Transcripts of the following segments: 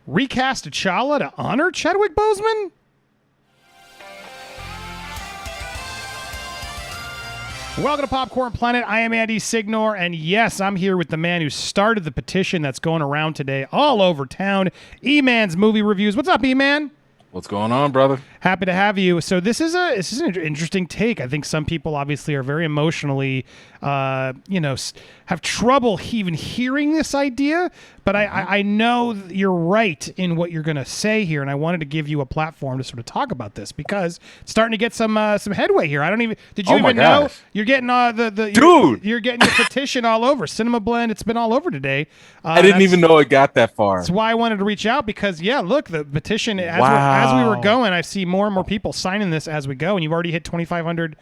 recast T'Challa to honor Chadwick Boseman? Welcome to Popcorn Planet. I am Andy Signor, and yes, I'm here with the man who started the petition that's going around today all over town, E-Man's Movie Reviews. What's up, E-Man? What's going on, brother? Happy to have you. So this is an interesting take. I think some people obviously are very emotionally, have trouble even hearing this idea. But I know you're right in what you're going to say here, and I wanted to give you a platform to sort of talk about this because it's starting to get some headway here. I don't even did you even know you're getting you're getting your petition all over Cinema Blend. It's been all over today. I didn't even know it got that far. That's why I wanted to reach out because look, the petition as we were going, I see more and more people signing this as we go, and you've already hit 2,500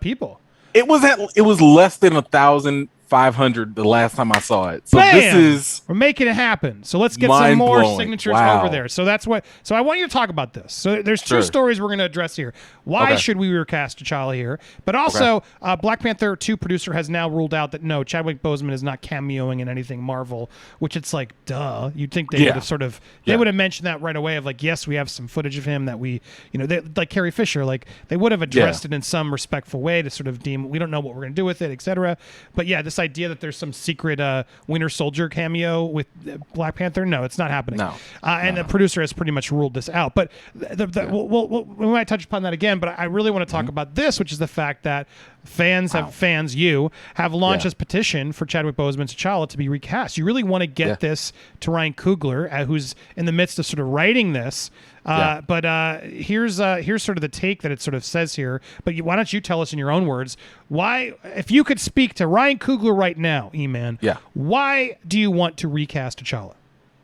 people. It was less than 1,500 the last time I saw it. So Bam! We're making it happen. So let's get some more signatures over there. So I want you to talk about this. So there's two stories we're going to address here. Why should we recast T'Challa here? But also, Black Panther 2 producer has now ruled out that no, Chadwick Boseman is not cameoing in anything Marvel, which it's like, duh. You'd think they would have they would have mentioned that right away of like, yes, we have some footage of him that we, like Carrie Fisher, like they would have addressed it in some respectful way to sort of deem, we don't know what we're going to do with it, etc. But yeah, this idea that there's some secret Winter Soldier cameo with Black Panther, no, it's not happening. And the producer has pretty much ruled this out. But we might touch upon that again, but I really want to talk about this, which is the fact that fans have launched this petition for Chadwick Boseman T'Challa to be recast. You really want to get this to Ryan Coogler, who's in the midst of sort of writing this. But here's sort of the take that it sort of says here. But why don't you tell us in your own words why, if you could speak to Ryan Coogler right now, E-Man, why do you want to recast T'Challa?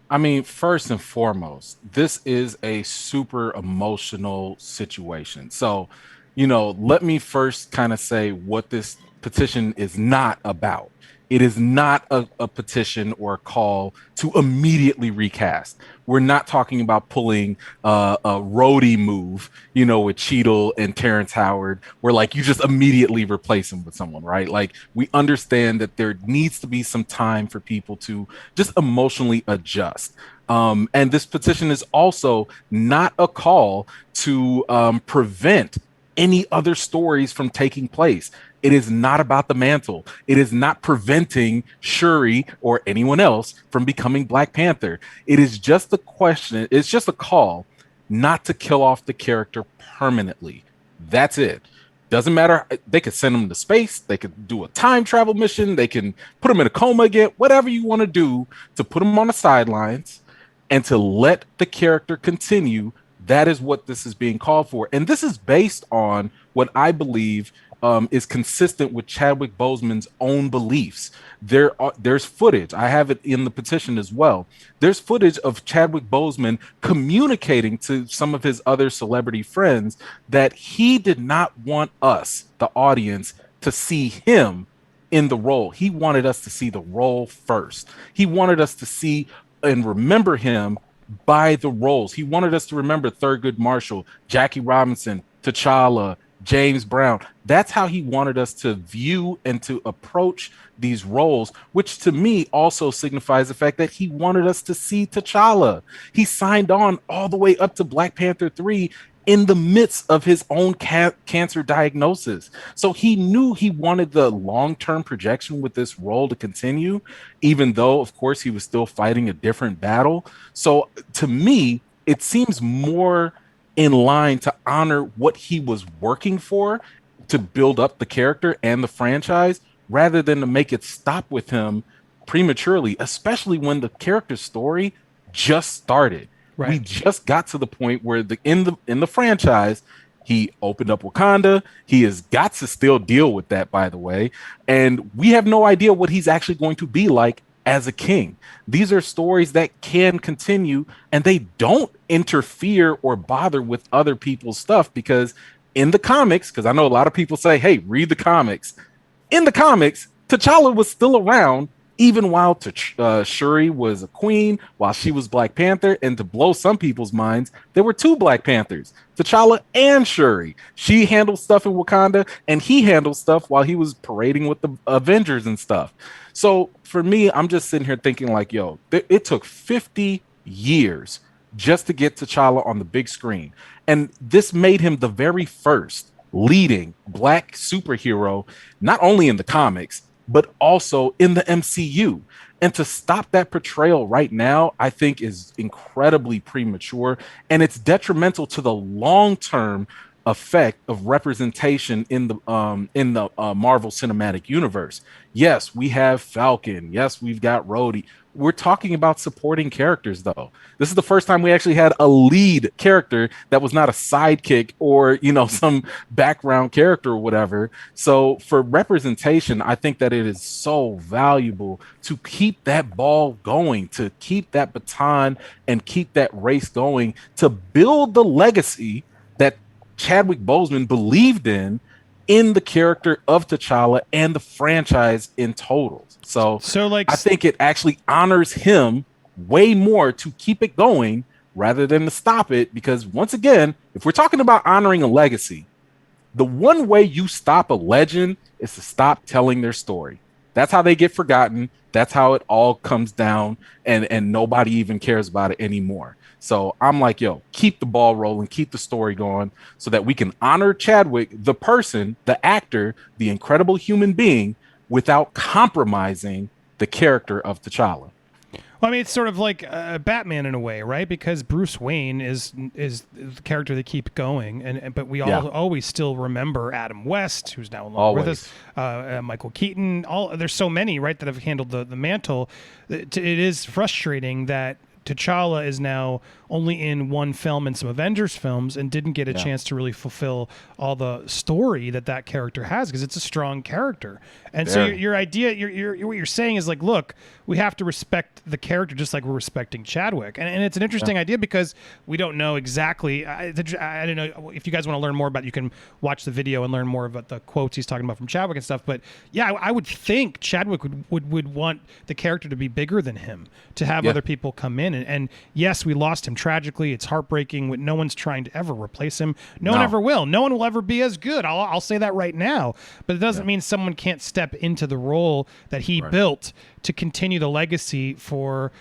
I mean, first and foremost, this is a super emotional situation. So, let me first kind of say what this petition is not about. It is not a petition or a call to immediately recast. We're not talking about pulling a roadie move, with Cheadle and Terrence Howard, where like you just immediately replace them with someone, right? Like we understand that there needs to be some time for people to just emotionally adjust. And this petition is also not a call to prevent any other stories from taking place. It is not about the mantle. It is not preventing Shuri or anyone else from becoming Black Panther. It is just a question. It's just a call not to kill off the character permanently. That's it. Doesn't matter. They could send him to space. They could do a time travel mission. They can put him in a coma again. Whatever you want to do to put him on the sidelines and to let the character continue. That is what this is being called for. And this is based on what I believe is consistent with Chadwick Boseman's own beliefs. There's footage. I have it in the petition as well. There's footage of Chadwick Boseman communicating to some of his other celebrity friends that he did not want us, the audience, to see him in the role. He wanted us to see the role first. He wanted us to see and remember him by the roles. He wanted us to remember Thurgood Marshall, Jackie Robinson, T'Challa, James Brown. That's how he wanted us to view and to approach these roles, which to me also signifies the fact that he wanted us to see T'Challa. He signed on all the way up to Black Panther 3 in the midst of his own cancer diagnosis. So he knew he wanted the long-term projection with this role to continue, even though, of course, he was still fighting a different battle. So to me, it seems more in line to honor what he was working for to build up the character and the franchise rather than to make it stop with him prematurely, especially when the character story just started. Right. We just got to the point where in the franchise, he opened up Wakanda. He has got to still deal with that, by the way. And we have no idea what he's actually going to be like as a king. These are stories that can continue and they don't interfere or bother with other people's stuff because in the comics, because I know a lot of people say, hey, read the comics. In the comics, T'Challa was still around even while Shuri was a queen, while she was Black Panther, and to blow some people's minds, there were two Black Panthers, T'Challa and Shuri. She handled stuff in Wakanda, and he handled stuff while he was parading with the Avengers and stuff. So for me, I'm just sitting here thinking like, yo, it took 50 years just to get T'Challa on the big screen. And this made him the very first leading black superhero, not only in the comics, but also in the MCU. And to stop that portrayal right now, I think is incredibly premature. And it's detrimental to the long-term effect of representation in the Marvel Cinematic Universe. Yes, we have Falcon. Yes, we've got Rhodey. We're talking about supporting characters, though. This is the first time we actually had a lead character that was not a sidekick or, some background character or whatever. So for representation, I think that it is so valuable to keep that ball going, to keep that baton and keep that race going, to build the legacy that Chadwick Boseman believed in the character of T'Challa and the franchise in total. So I think it actually honors him way more to keep it going rather than to stop it. Because once again, if we're talking about honoring a legacy, the one way you stop a legend is to stop telling their story. That's how they get forgotten. That's how it all comes down, and nobody even cares about it anymore. So I'm like, yo, keep the ball rolling, keep the story going so that we can honor Chadwick, the person, the actor, the incredible human being, without compromising the character of T'Challa. Well, I mean, it's sort of like Batman in a way, right? Because Bruce Wayne is the character they keep going, but we always still remember Adam West, who's now no longer with us, Michael Keaton. There's so many, right, that have handled the mantle. It is frustrating that T'Challa is now only in one film and some Avengers films and didn't get a chance to really fulfill all the story that character has, because it's a strong character. And so your idea, what you're saying is like, look, we have to respect the character just like we're respecting Chadwick. And it's an interesting idea because we don't know exactly. I don't know if you guys want to learn more about it, you can watch the video and learn more about the quotes he's talking about from Chadwick and stuff. But yeah, I would think Chadwick would want the character to be bigger than him, to have other people come in. And yes, we lost him tragically. It's heartbreaking. No one's trying to ever replace him. No one ever will. No one will ever be as good. I'll say that right now. But it doesn't mean someone can't step into the role that he built to continue the legacy for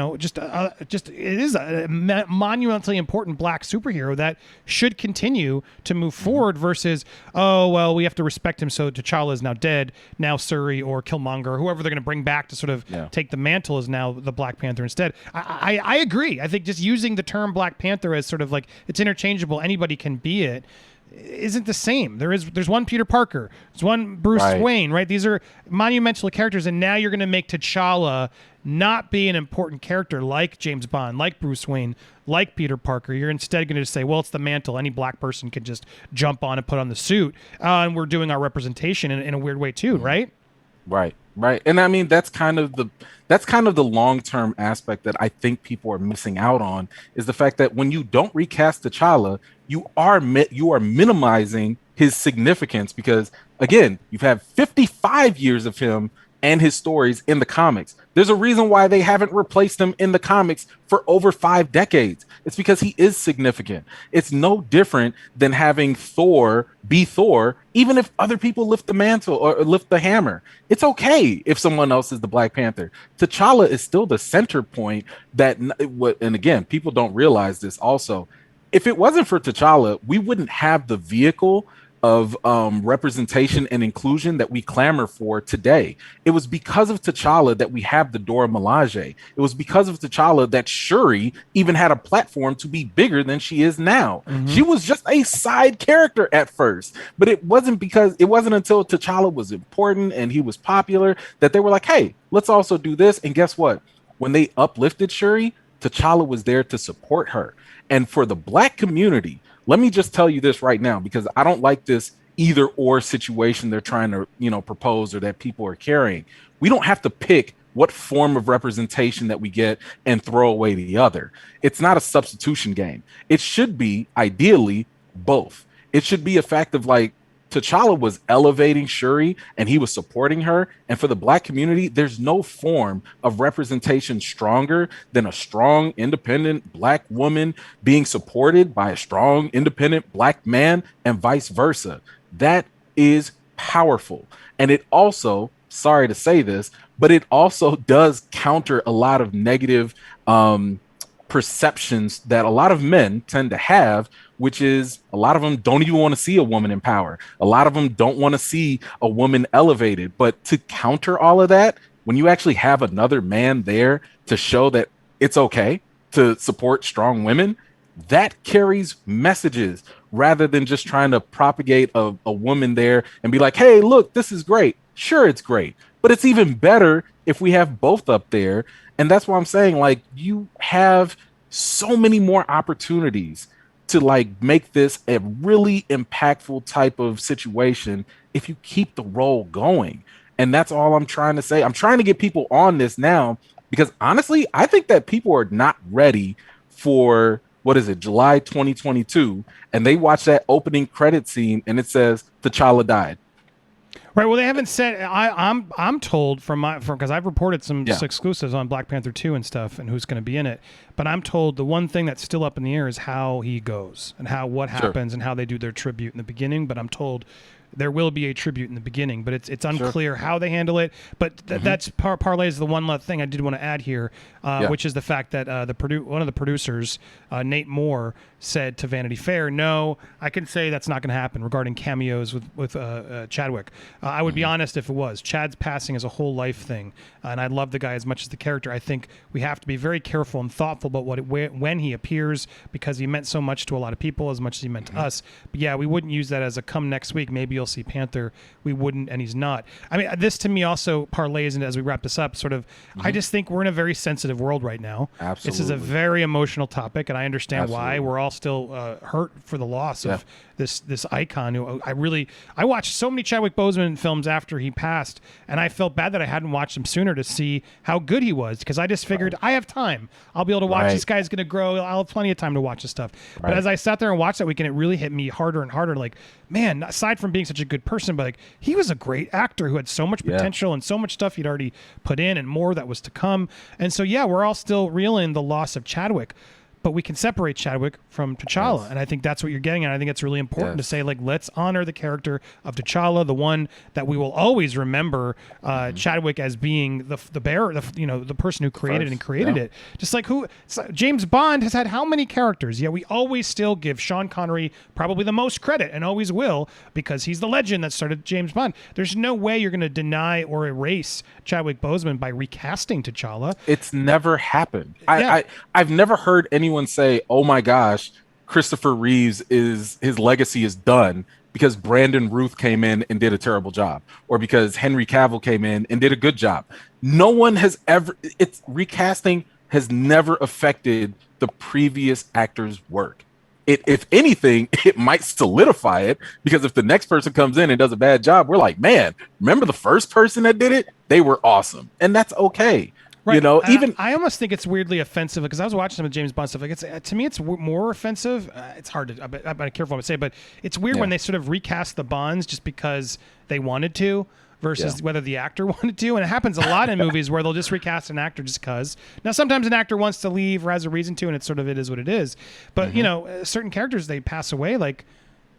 just it is a monumentally important black superhero that should continue to move forward versus, oh, well, we have to respect him, so T'Challa is now dead. Now Shuri or Killmonger, whoever they're going to bring back to sort of take the mantle, is now the Black Panther instead. I agree. I think just using the term Black Panther as sort of like it's interchangeable, anybody can be it, isn't the same. There's one Peter Parker, there's one Bruce Wayne, right? These are monumental characters, and now you're going to make T'Challa not be an important character like James Bond, like Bruce Wayne, like Peter Parker. You're instead going to say, well, it's the mantle. Any black person can just jump on and put on the suit, and we're doing our representation in a weird way too, right? Right. And I mean, that's kind of the long-term aspect that I think people are missing out on, is the fact that when you don't recast T'Challa, you are minimizing his significance, because again, you've had 55 years of him and his stories in the comics. There's a reason why they haven't replaced him in the comics for over 5 decades. It's because he is significant. It's no different than having Thor be Thor, even if other people lift the mantle or lift the hammer. It's okay if someone else is the Black Panther. T'Challa is still the center point and again, people don't realize this also. If it wasn't for T'Challa, we wouldn't have the vehicle of representation and inclusion that we clamor for today. It was because of T'Challa that we have the Dora Milaje. It was because of T'Challa that Shuri even had a platform to be bigger than she is now. Mm-hmm. She was just a side character at first, but it wasn't until T'Challa was important and he was popular that they were like, hey, let's also do this. And guess what? When they uplifted Shuri, T'Challa was there to support her. And for the Black community, let me just tell you this right now, because I don't like this either or situation they're trying to, propose or that people are carrying. We don't have to pick what form of representation that we get and throw away the other. It's not a substitution game. It should be ideally both. It should be a fact of like, T'Challa was elevating Shuri and he was supporting her. And for the Black community, there's no form of representation stronger than a strong, independent Black woman being supported by a strong, independent Black man, and vice versa. That is powerful. And it also, sorry to say this, but it also does counter a lot of negative perceptions that a lot of men tend to have, which is a lot of them don't even want to see a woman in power. A lot of them don't want to see a woman elevated. But to counter all of that, when you actually have another man there to show that it's okay to support strong women, that carries messages rather than just trying to propagate a woman there and be like, hey, look, this is great. Sure, it's great, but it's even better if we have both up there. And that's why I'm saying, like, you have so many more opportunities to like make this a really impactful type of situation if you keep the role going. And that's all I'm trying to say. I'm trying to get people on this now because honestly, I think that people are not ready for, what is it, July 2022, and they watch that opening credit scene and it says T'Challa died. Right. Well, they haven't said. I'm told from because I've reported some exclusives on Black Panther 2 and stuff, and who's going to be in it. But I'm told the one thing that's still up in the air is how he goes and what happens and how they do their tribute in the beginning. But I'm told there will be a tribute in the beginning, but it's unclear how they handle it. But that's parlays the one last thing I did want to add here, which is the fact that one of the producers, Nate Moore, said to Vanity Fair, "No, I can say that's not going to happen regarding cameos with Chadwick. I would be honest if it was. Chad's passing is a whole life thing, and I love the guy as much as the character. I think we have to be very careful and thoughtful about when he appears because he meant so much to a lot of people as much as he meant to us. But yeah, we wouldn't use that as a come next week. Maybe you'll see Panther. We wouldn't, and he's not. I mean, this to me also parlays into, as we wrap this up, sort of. I just think we're in a very sensitive world right now. Absolutely, this is a very emotional topic, and I understand why we're all still hurt for the loss of this icon who I watched so many Chadwick Boseman films after he passed, and I felt bad that I hadn't watched him sooner to see how good he was, because I just figured I have time. I'll be able to watch this guy's going to grow. I'll have plenty of time to watch this stuff. But as I sat there and watched that weekend, it really hit me harder and harder. Like, man, aside from being such a good person, but like he was a great actor who had so much potential and so much stuff he'd already put in and more that was to come. And so, yeah, we're all still reeling the loss of Chadwick. But we can separate Chadwick from T'Challa, and I think that's what you're getting at. I think it's really important to say, like, let's honor the character of T'Challa, the one that we will always remember Chadwick as being the bearer, the person who created it. Just like James Bond has had how many characters? Yet we always still give Sean Connery probably the most credit, and always will, because he's the legend that started James Bond. There's no way you're going to deny or erase Chadwick Boseman by recasting T'Challa. It's never happened. I've never heard anyone say, oh my gosh, Christopher Reeves his legacy is done because Brandon Routh came in and did a terrible job, or because Henry Cavill came in and did a good job. No one has ever, recasting has never affected the previous actor's work. If anything, it might solidify it, because if the next person comes in and does a bad job, we're like, man, remember the first person that did it? They were awesome. And that's okay. Right. Even I almost think it's weirdly offensive, because I was watching some of James Bond stuff. Like, to me, it's more offensive. It's hard to. I'm careful what I say, but it's weird when they sort of recast the Bonds just because they wanted to, versus whether the actor wanted to. And it happens a lot in movies where they'll just recast an actor just because. Now, sometimes an actor wants to leave or has a reason to, and it's sort of, it is what it is. But certain characters, they pass away, like.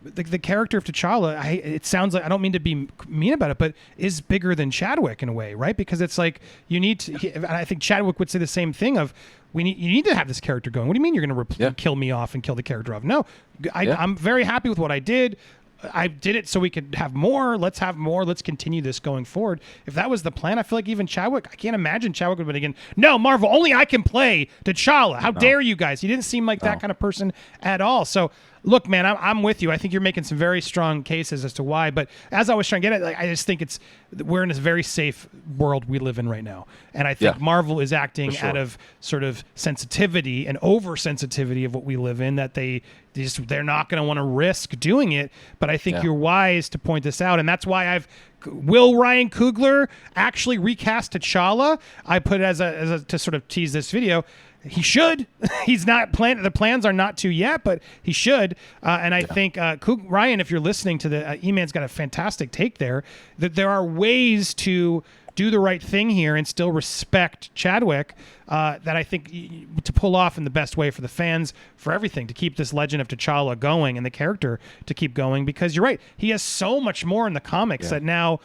The character of T'Challa, it sounds like, I don't mean to be mean about it, but is bigger than Chadwick in a way, right? Because it's like you need to, and I think Chadwick would say the same thing of, you need to have this character going. What do you mean you're going to kill me off and kill the character off? No, I'm very happy with what I did. I did it so we could have more. Let's have more. Let's continue this going forward. If that was the plan, I feel like even Chadwick, I can't imagine Chadwick would have been again, no, Marvel, only I can play T'Challa. How dare you guys? He didn't seem like that kind of person at all. So, look, man, I'm with you. I think you're making some very strong cases as to why. But as I was trying to get at, I just think we're in a very safe world we live in right now. And I think Marvel is acting out of sort of sensitivity and oversensitivity of what we live in, that they're not going to want to risk doing it. But I think you're wise to point this out. And that's why will Ryan Coogler actually recast T'Challa? I put it as a to sort of tease this video. He should. He's not the plans are not to yet, but he should. And I think Ryan, if you're listening to the E-Man's got a fantastic take there, that there are ways to do the right thing here and still respect Chadwick, that I think to pull off in the best way for the fans, for everything, to keep this legend of T'Challa going and the character to keep going, because you're right, he has so much more in the comics that now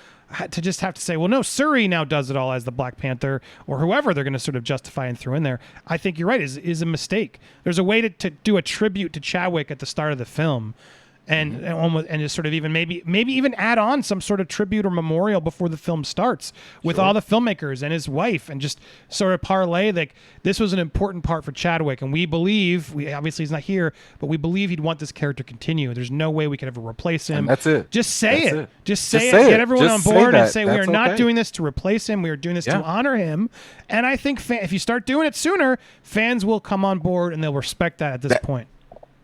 to just have to say, well, no, Suri now does it all as the Black Panther, or whoever they're going to sort of justify and throw in there, I think you're right, is a mistake. There's a way to do a tribute to Chadwick at the start of the film, and and just sort of even maybe even add on some sort of tribute or memorial before the film starts with all the filmmakers and his wife, and just sort of parlay like this was an important part for Chadwick, and we obviously he's not here, but we believe he'd want this character to continue. There's no way we could ever replace him. And that's it. Just say that's it. Just say it. Get everyone on board and say we are not doing this to replace him. We are doing this to honor him. And I think if you start doing it sooner, fans will come on board and they'll respect that at this point.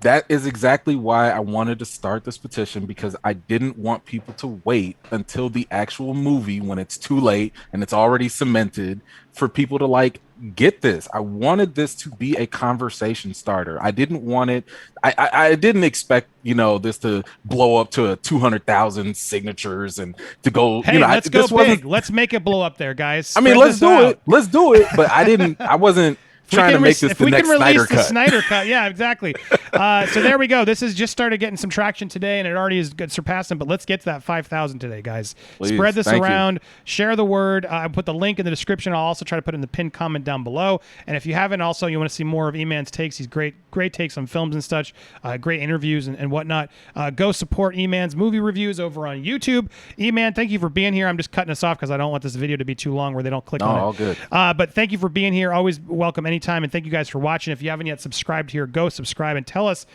That is exactly why I wanted to start this petition, because I didn't want people to wait until the actual movie when it's too late and it's already cemented for people to like get this. I wanted this to be a conversation starter. I didn't want it. I didn't expect, this to blow up to 200,000 signatures and to go. Hey, let's go big. Let's make it blow up there, guys. I mean, let's do it. Let's do it. But I wasn't trying to make this the next Snyder cut. Snyder cut. Yeah, exactly. So there we go. This has just started getting some traction today, and it already is surpassing. But let's get to that 5,000 today, guys. Please, spread this around. Share the word. I put the link in the description. I'll also try to put in the pinned comment down below. And if you haven't, also you want to see more of E-Man's takes. He's great takes on films and such. Great interviews and whatnot. Go support E-Man's movie reviews over on YouTube. E-Man, thank you for being here. I'm just cutting us off because I don't want this video to be too long where they don't click on it. All good. But thank you for being here. Always welcome anytime, and thank you guys for watching. If you haven't yet subscribed here, go subscribe and tell us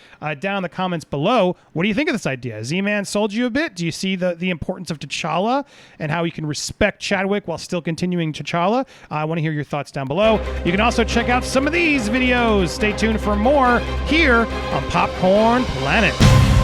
down in the comments below, what do you think of this idea? Has E-Man sold you a bit? Do you see the importance of T'Challa and how you can respect Chadwick while still continuing T'Challa? I want to hear your thoughts down below. You can also check out some of these videos. Stay tuned for more here on Popcorn Planet.